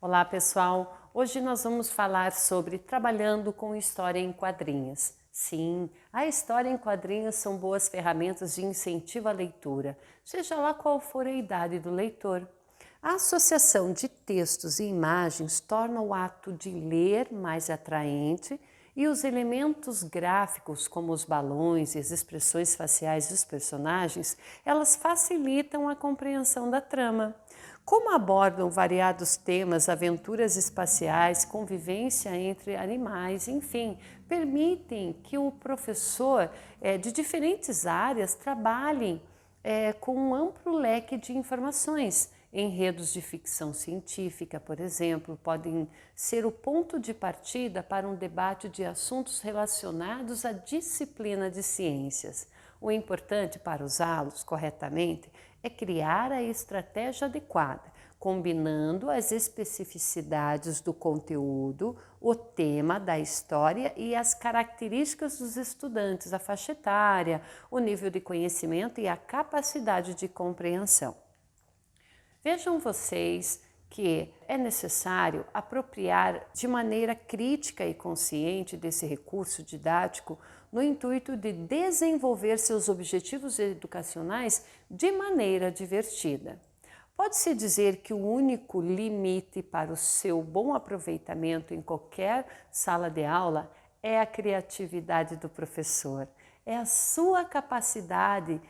Olá pessoal, hoje nós vamos falar sobre trabalhando com história em quadrinhos. Sim, a história em quadrinhos são boas ferramentas de incentivo à leitura, seja lá qual for a idade do leitor. A associação de textos e imagens torna o ato de ler mais atraente e os elementos gráficos, como os balões e as expressões faciais dos personagens, elas facilitam a compreensão da trama. Como abordam variados temas, aventuras espaciais, convivência entre animais, enfim, permitem que o professor de diferentes áreas trabalhem com um amplo leque de informações. Enredos de ficção científica, por exemplo, podem ser o ponto de partida para um debate de assuntos relacionados à disciplina de ciências. O importante para usá-los corretamente é criar a estratégia adequada, combinando as especificidades do conteúdo, o tema da história e as características dos estudantes, a faixa etária, o nível de conhecimento e a capacidade de compreensão. Vejam vocês que é necessário apropriar de maneira crítica e consciente desse recurso didático no intuito de desenvolver seus objetivos educacionais de maneira divertida. Pode-se dizer que o único limite para o seu bom aproveitamento em qualquer sala de aula é a criatividade do professor, é a sua capacidade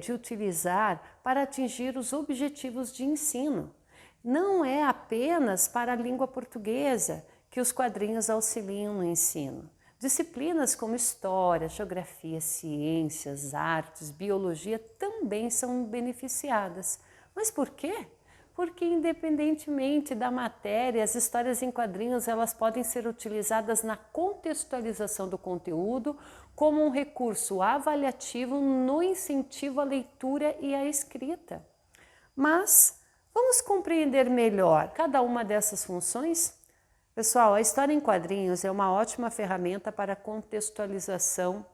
de utilizar para atingir os objetivos de ensino. Não é apenas para a língua portuguesa que os quadrinhos auxiliam no ensino. Disciplinas como história, geografia, ciências, artes, biologia também são beneficiadas. Mas por quê? Porque independentemente da matéria, as histórias em quadrinhos elas podem ser utilizadas na contextualização do conteúdo como um recurso avaliativo no incentivo à leitura e à escrita. Mas vamos compreender melhor cada uma dessas funções? Pessoal, a história em quadrinhos é uma ótima ferramenta para a contextualização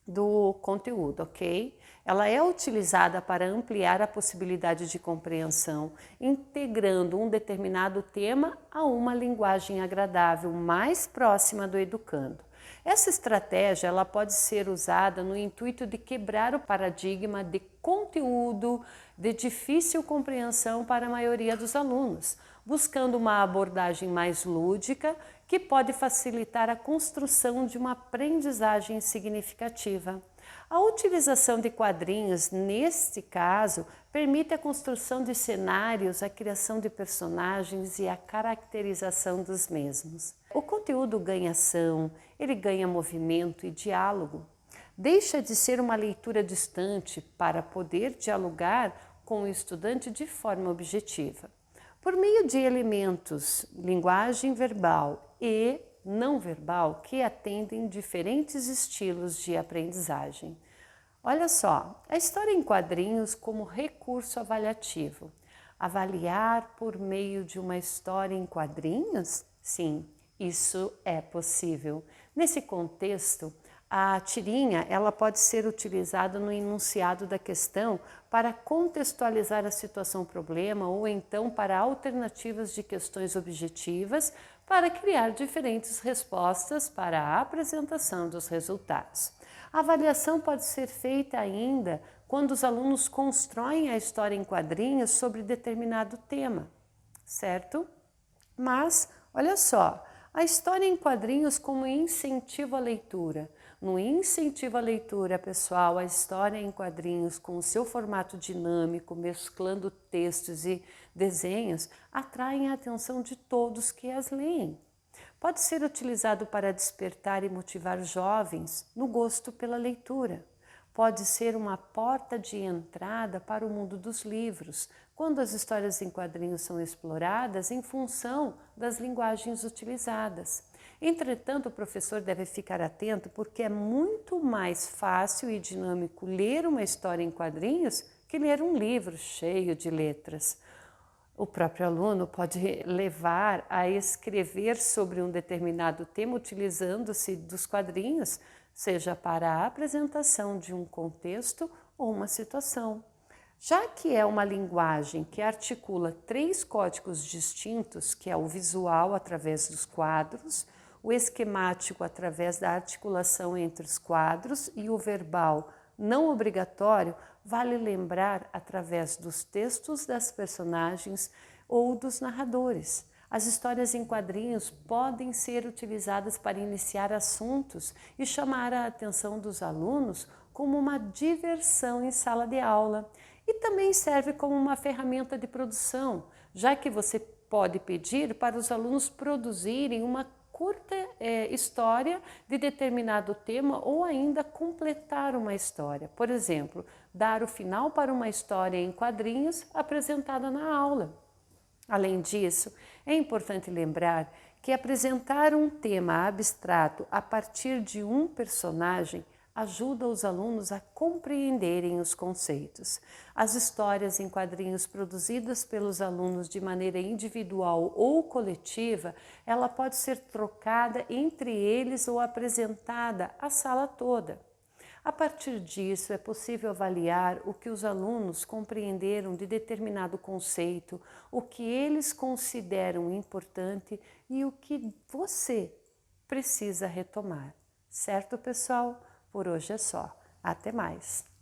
do conteúdo, ok? Ela é utilizada para ampliar a possibilidade de compreensão, integrando um determinado tema a uma linguagem agradável, mais próxima do educando. Essa estratégia ela pode ser usada no intuito de quebrar o paradigma de conteúdo de difícil compreensão para a maioria dos alunos, buscando uma abordagem mais lúdica que pode facilitar a construção de uma aprendizagem significativa. A utilização de quadrinhos, neste caso, permite a construção de cenários, a criação de personagens e a caracterização dos mesmos. O conteúdo ganha ação, ele ganha movimento e diálogo. Deixa de ser uma leitura distante para poder dialogar com o estudante de forma objetiva. Por meio de elementos, linguagem verbal e não verbal que atendem diferentes estilos de aprendizagem. Olha só, a história em quadrinhos como recurso avaliativo. Avaliar por meio de uma história em quadrinhos? Sim, isso é possível. Nesse contexto, a tirinha ela pode ser utilizada no enunciado da questão para contextualizar a situação-problema ou então para alternativas de questões objetivas para criar diferentes respostas para a apresentação dos resultados. A avaliação pode ser feita ainda quando os alunos constroem a história em quadrinhos sobre determinado tema, certo? Mas, olha só, a história em quadrinhos como incentivo à leitura. No incentivo à leitura, pessoal, a história em quadrinhos com o seu formato dinâmico, mesclando textos e desenhos, atraem a atenção de todos que as leem. Pode ser utilizado para despertar e motivar jovens no gosto pela leitura. Pode ser uma porta de entrada para o mundo dos livros, quando as histórias em quadrinhos são exploradas em função das linguagens utilizadas. Entretanto, o professor deve ficar atento porque é muito mais fácil e dinâmico ler uma história em quadrinhos que ler um livro cheio de letras. O próprio aluno pode levar a escrever sobre um determinado tema utilizando-se dos quadrinhos, seja para a apresentação de um contexto ou uma situação. Já que é uma linguagem que articula 3 códigos distintos, que é o visual através dos quadros, o esquemático através da articulação entre os quadros e o verbal não obrigatório, vale lembrar através dos textos das personagens ou dos narradores. As histórias em quadrinhos podem ser utilizadas para iniciar assuntos e chamar a atenção dos alunos como uma diversão em sala de aula. E também serve como uma ferramenta de produção, já que você pode pedir para os alunos produzirem uma curta história de determinado tema ou ainda completar uma história. Por exemplo, dar o final para uma história em quadrinhos apresentada na aula. Além disso, é importante lembrar que apresentar um tema abstrato a partir de um personagem ajuda os alunos a compreenderem os conceitos. As histórias em quadrinhos produzidas pelos alunos de maneira individual ou coletiva, ela pode ser trocada entre eles ou apresentada à sala toda. A partir disso, é possível avaliar o que os alunos compreenderam de determinado conceito, o que eles consideram importante e o que você precisa retomar. Certo, pessoal? Por hoje é só. Até mais!